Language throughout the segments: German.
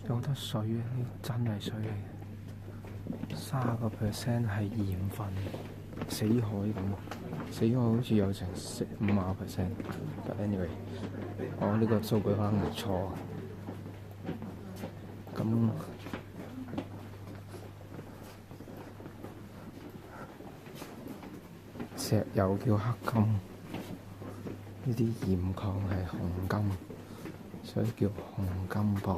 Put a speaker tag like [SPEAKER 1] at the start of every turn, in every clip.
[SPEAKER 1] 有得水啊！呢真係水嚟嘅，30% 係鹽分，死海咁。死海好似有成50%。But anyway， 我呢個數據可能係錯。咁石油叫黑金，呢啲鹽礦係紅金，所以叫紅金寶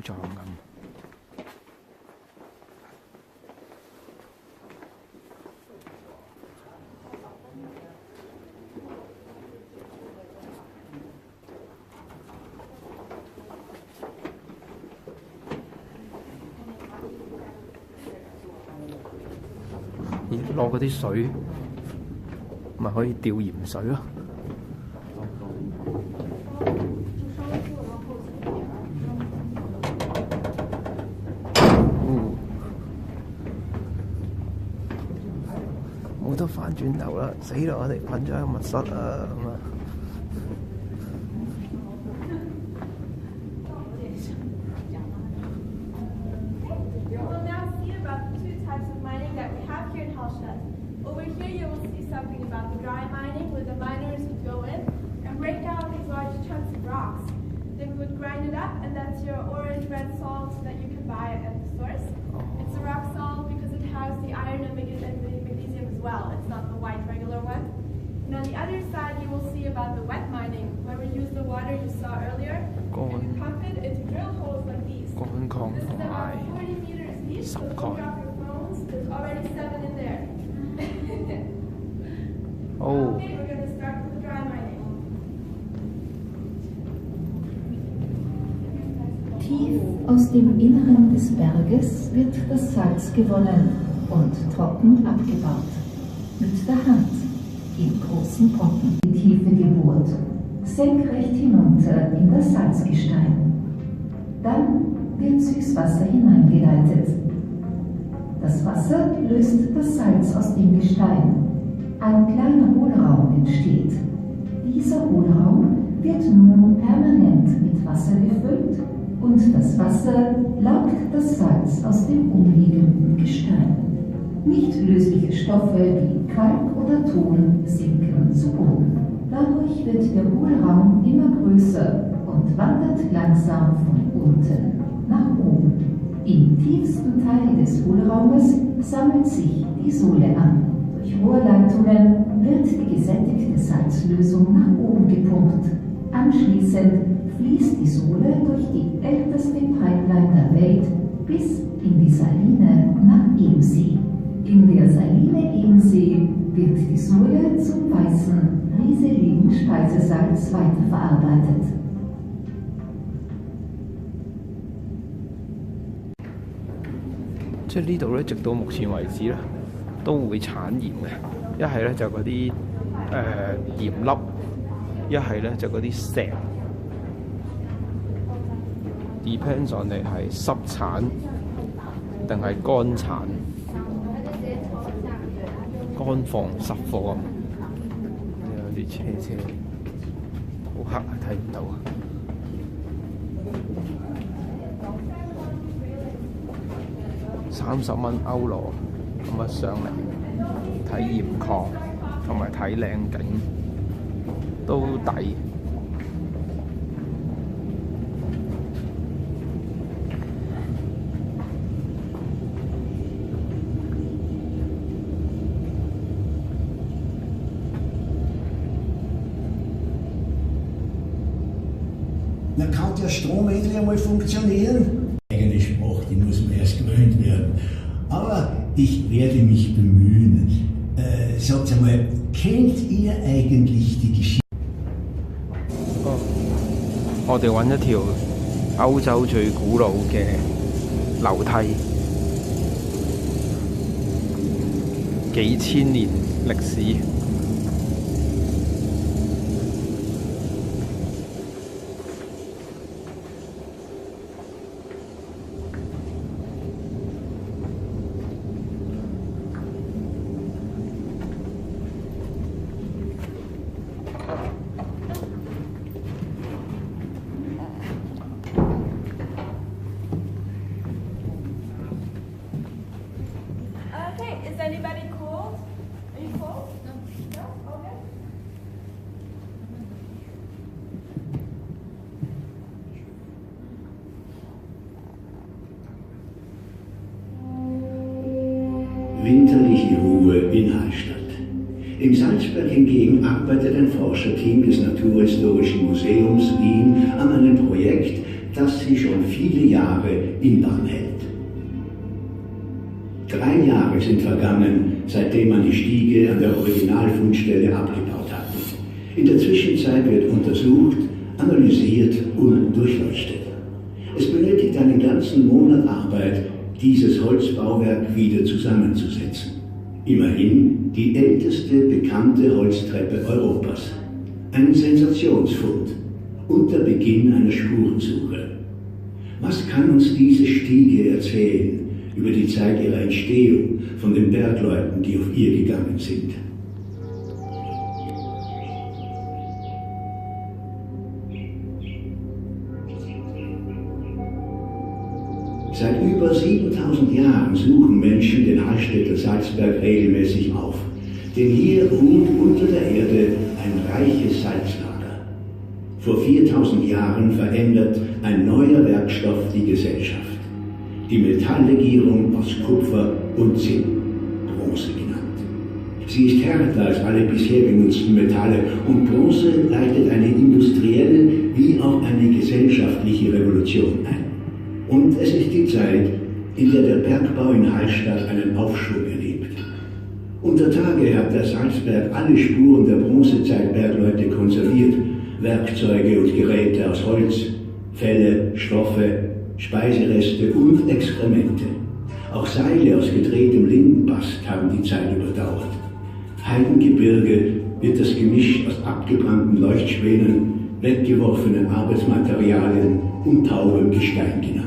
[SPEAKER 1] 藏咁。咦，攞嗰啲水咪可以吊鹽水咯。冇得翻轉頭啦！死啦！我哋困咗喺密室啊！咁啊〜
[SPEAKER 2] Hallstatt. Over here you will see something about the dry mining, where the miners would go in and break down these large chunks of rocks. Then we would grind it up, and that's your orange-red salt that you can buy at the source. It's a rock salt because it has the iron and magnesium as well. It's not the white regular one. And on the other side you will see about the wet mining, where we use the water you saw earlier, and we pump it into drill holes like these. This is about 40 meters deep, so don't drop your phones. There's already 7 in there. Okay, we're going to start with the dry mining.
[SPEAKER 3] Tief aus dem Inneren des Berges wird das Salz gewonnen und trocken abgebaut. Mit der Hand, in großen Brocken. Die Tiefe gebohrt, senkrecht hinunter in das Salzgestein. Dann wird Süßwasser hineingeleitet. Das Wasser löst das Salz aus dem Gestein. Ein kleiner Hohlraum entsteht. Dieser Hohlraum wird nun permanent mit Wasser gefüllt und das Wasser laugt das Salz aus dem umliegenden Gestein. Nicht lösliche Stoffe wie Kalk oder Ton sinken zu Boden. Dadurch wird der Hohlraum immer größer und wandert langsam von unten nach oben. Im tiefsten Teil des Hohlraumes sammelt sich die Sohle an. Durch Rohrleitungen wird die gesättigte Salzlösung nach oben gepumpt. Anschließend fließt die Sohle durch die älteste Pipeline der Welt bis in die Saline nach Ebensee. In der Saline Ebensee wird die Sohle zum weißen Riesling-Speisesalz weiterverarbeitet.
[SPEAKER 1] 即係呢度咧，直到目前為止咧，都會產鹽嘅。一係咧就嗰啲鹽粒，一係咧就嗰啲石。Depends on 你係濕產定係乾產，乾貨濕貨咁。有啲車好黑，睇唔到啊！30蚊歐羅咁啊，上嚟睇鹽礦同埋睇靚景都抵。
[SPEAKER 4] Na, kann der Strom endlich einmal funktionieren? Eigene Sprache, die muss man erst gewöhnt werden. Aber ich werde mich bemühen. Sagt einmal, kennt ihr eigentlich die Geschichte?
[SPEAKER 1] 我哋揾一條歐洲最古老嘅樓梯，幾千年歷史。
[SPEAKER 4] In Salzburg hingegen arbeitet ein Forscherteam des Naturhistorischen Museums Wien an einem Projekt, das sie schon viele Jahre in Bahn hält. 3 Jahre sind vergangen, seitdem man die Stiege an der Originalfundstelle abgebaut hat. In der Zwischenzeit wird untersucht, analysiert und durchleuchtet. Es benötigt einen ganzen Monat Arbeit, dieses Holzbauwerk wieder zusammenzusetzen. Immerhin die älteste bekannte Holztreppe Europas. Ein Sensationsfund und der Beginn einer Spurensuche. Was kann uns diese Stiege erzählen über die Zeit ihrer Entstehung von den Bergleuten, die auf ihr gegangen sind? Seit über 7000 Jahren suchen Menschen den Hallstätter Salzberg regelmäßig auf, denn hier ruht unter der Erde ein reiches Salzlager. Vor 4000 Jahren verändert ein neuer Werkstoff die Gesellschaft. Die Metalllegierung aus Kupfer und Zinn, Bronze genannt. Sie ist härter als alle bisher benutzten Metalle und Bronze leitet eine industrielle wie auch eine gesellschaftliche Revolution ein. Und es ist die Zeit, in der der Bergbau in Hallstatt einen Aufschwung erlebt. Unter Tage hat der Salzberg alle Spuren der Bronzezeitbergleute konserviert, Werkzeuge und Geräte aus Holz, Felle, Stoffe, Speisereste und Exkremente. Auch Seile aus gedrehtem Lindenbast haben die Zeit überdauert. Heidengebirge wird das Gemisch aus abgebrannten Leuchtspänen, weggeworfenen Arbeitsmaterialien und taubem Gestein genannt.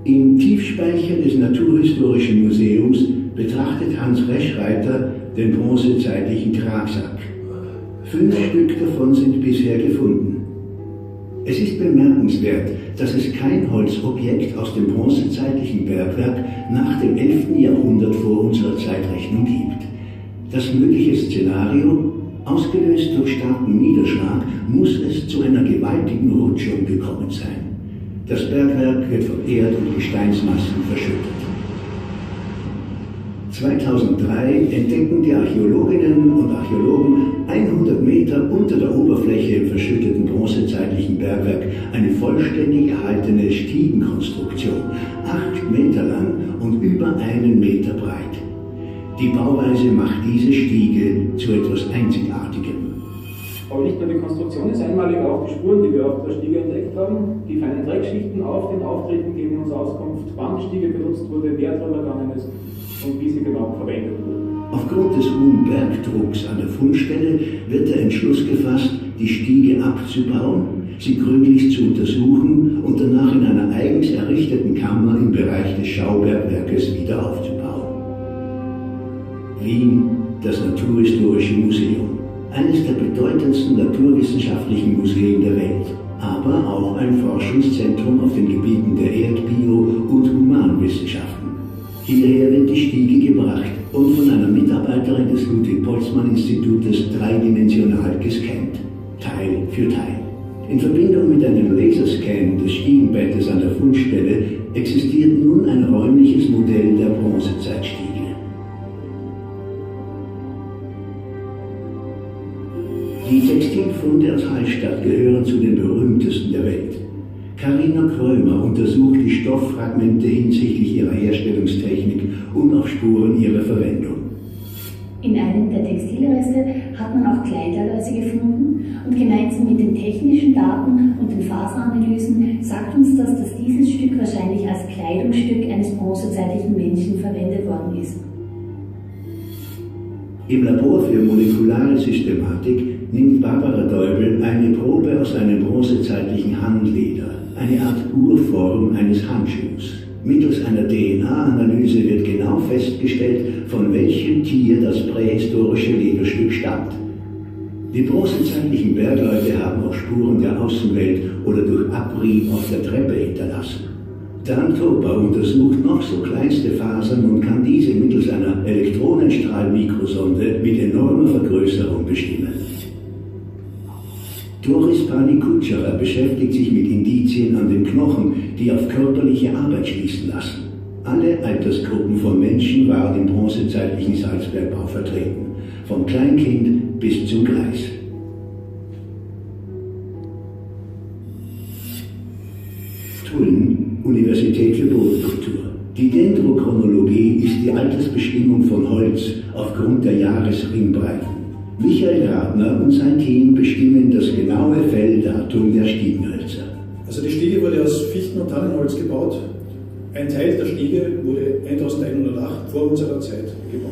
[SPEAKER 4] Im Tiefspeicher des Naturhistorischen Museums betrachtet Hans Reschreiter den bronzezeitlichen Tragsack. 5 Stück davon sind bisher gefunden. Es ist bemerkenswert, dass es kein Holzobjekt aus dem bronzezeitlichen Bergwerk nach dem 11. Jahrhundert vor unserer Zeitrechnung gibt. Das mögliche Szenario: ausgelöst durch starken Niederschlag, muss es zu einer gewaltigen Rutschung gekommen sein. Das Bergwerk wird von Erd- und Gesteinsmassen verschüttet. 2003 entdeckten die Archäologinnen und Archäologen 100 Meter unter der Oberfläche im verschütteten bronzezeitlichen Bergwerk eine vollständig erhaltene Stiegenkonstruktion, 8 Meter lang und über 1 Meter breit. Die Bauweise macht diese Stiege zu etwas Einzigartigem.
[SPEAKER 5] Aber nicht nur die Konstruktion ist einmalig, auch die Spuren, die wir auf der Stiege entdeckt haben. Die feinen Dreckschichten auf den Auftritten geben uns Auskunft, wann die Stiege benutzt wurde, wer drüber gegangen ist und wie sie genau verwendet wurde.
[SPEAKER 4] Aufgrund des hohen Bergdrucks an der Fundstelle wird der Entschluss gefasst, die Stiege abzubauen, sie gründlich zu untersuchen und danach in einer eigens errichteten Kammer im Bereich des Schaubergwerkes wieder aufzubauen. Wien, das Naturhistorische Museum. Eines der bedeutendsten naturwissenschaftlichen Museen der Welt, aber auch ein Forschungszentrum auf den Gebieten der Erdbio- und Humanwissenschaften. Hierher wird die Stiege gebracht und von einer Mitarbeiterin des Ludwig-Boltzmann-Institutes dreidimensional gescannt, Teil für Teil. In Verbindung mit einem Laserscan des Stiegenbettes an der Fundstelle existiert nun ein räumliches Modell der Bronzezeitstiege. Die Textilfunde aus Hallstatt gehören zu den berühmtesten der Welt. Carina Krömer untersucht die Stofffragmente hinsichtlich ihrer Herstellungstechnik und auf Spuren ihrer Verwendung.
[SPEAKER 6] In einem der Textilreste hat man auch Kleiderläuse gefunden und gemeinsam mit den technischen Daten und den Faseranalysen sagt uns das, dass dieses Stück wahrscheinlich als Kleidungsstück eines bronzezeitlichen Menschen verwendet worden ist.
[SPEAKER 4] Im Labor für molekulare Systematik nimmt Barbara Deubel eine Probe aus einem bronzezeitlichen Handleder, eine Art Urform eines Handschuhs. Mittels einer DNA-Analyse wird genau festgestellt, von welchem Tier das prähistorische Lederstück stammt. Die bronzezeitlichen Bergleute haben auch Spuren der Außenwelt oder durch Abrieb auf der Treppe hinterlassen. Dan Topa untersucht noch so kleinste Fasern und kann diese mittels einer Elektronenstrahlmikrosonde mit enormer Vergrößerung bestimmen. Doris Pani-Kutscherer beschäftigt sich mit Indizien an den Knochen, die auf körperliche Arbeit schließen lassen. Alle Altersgruppen von Menschen waren im bronzezeitlichen Salzbergbau vertreten, vom Kleinkind bis zum Greis. Tulln, Universität für Bodenkultur. Die Dendrochronologie ist die Altersbestimmung von Holz aufgrund der Jahresringbreiten. Michael Grabner und sein Team bestimmen das genaue Felldatum der Stiegenhölzer.
[SPEAKER 7] Also die Stiege wurde aus Fichten- und Tannenholz gebaut. Ein Teil der Stiege wurde 1108 vor unserer Zeit gebaut.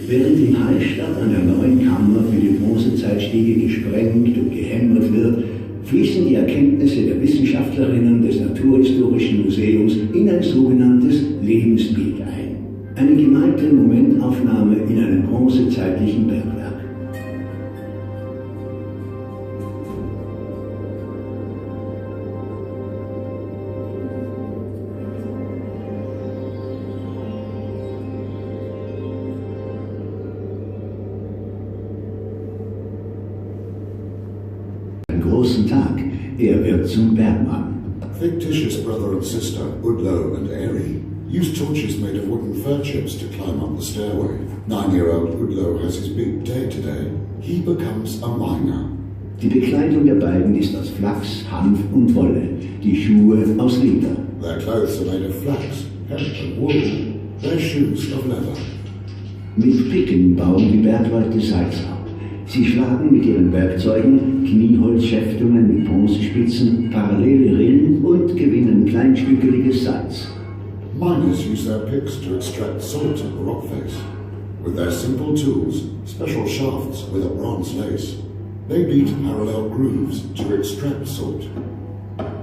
[SPEAKER 4] Während in Hallstatt an der neuen Kammer für die Bronzezeitstiege gesprengt und gehämmert wird, fließen die Erkenntnisse der Wissenschaftlerinnen des Naturhistorischen Museums in ein sogenanntes Lebensbild ein. Eine gemalte Momentaufnahme in einem bronzezeitlichen Bergwerk. Großen Tag. Er wird zum Bergmann.
[SPEAKER 8] Fictitious brother and sister, Udlo and Eri, use torches made of wooden fir chips to climb up the stairway. 9-year-old Udlo has his big day today. He becomes a miner.
[SPEAKER 4] Die Bekleidung der beiden ist aus Flachs, Hanf und Wolle, die Schuhe aus Leder.
[SPEAKER 8] Their clothes are made of flax, hemp and wool. Their shoes of leather.
[SPEAKER 4] Mit Picken bauen die Bergleute Salz ab. Sie schlagen mit ihren Werkzeugen Knieholzschäftungen mit Bronzespitzen, parallele Rillen und gewinnen kleinstückeliges Salz.
[SPEAKER 8] Miners use their picks to extract salt at the rock face. With their simple tools, special shafts with a bronze lace, they beat parallel grooves to extract salt.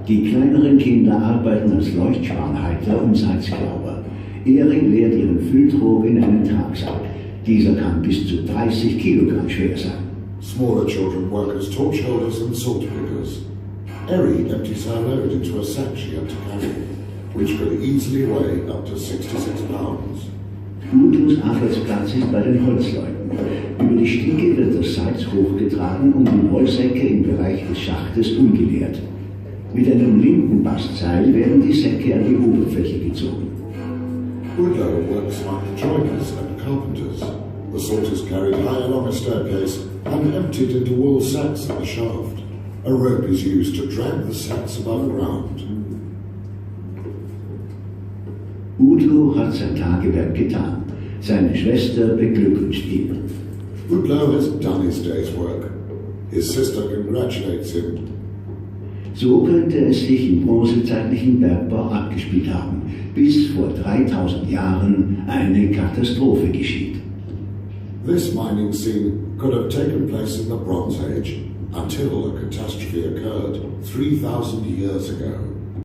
[SPEAKER 4] Die kleineren Kinder arbeiten als Leuchtschwanhalter und Salzklauber. Erik leert ihren Fülltrog in einen Tragsack. Dieser kann bis zu 30 Kilogramm schwer sein.
[SPEAKER 8] Smaller children work as torch holders and salt pickers. Eri empties her load into a sack she had to carry, which could easily weigh up to 66 pounds.
[SPEAKER 4] Udlos Arbeitsplatz ist bei den Holzleuten. Über die Stiege wird das Salz hochgetragen und die Wollsäcke im Bereich des Schachtes umgeleert. Mit einem Lindenbastseil werden die Säcke an die Oberfläche gezogen.
[SPEAKER 8] Udlo works like joiners and carpenters. The salt is carried high along a staircase and emptied into wool sacks at the shaft. A rope is used to drag the sacks above ground.
[SPEAKER 4] Udlo hat sein Tagewerk getan. Seine Schwester beglückwünscht ihn.
[SPEAKER 8] Udlo has done his day's work. His sister congratulates him.
[SPEAKER 4] So könnte es sich im bronzezeitlichen Bergbau abgespielt haben, bis vor 3000 Jahren eine Katastrophe geschieht.
[SPEAKER 8] This mining scene could have taken place in the Bronze Age until a catastrophe occurred 3,000 years ago.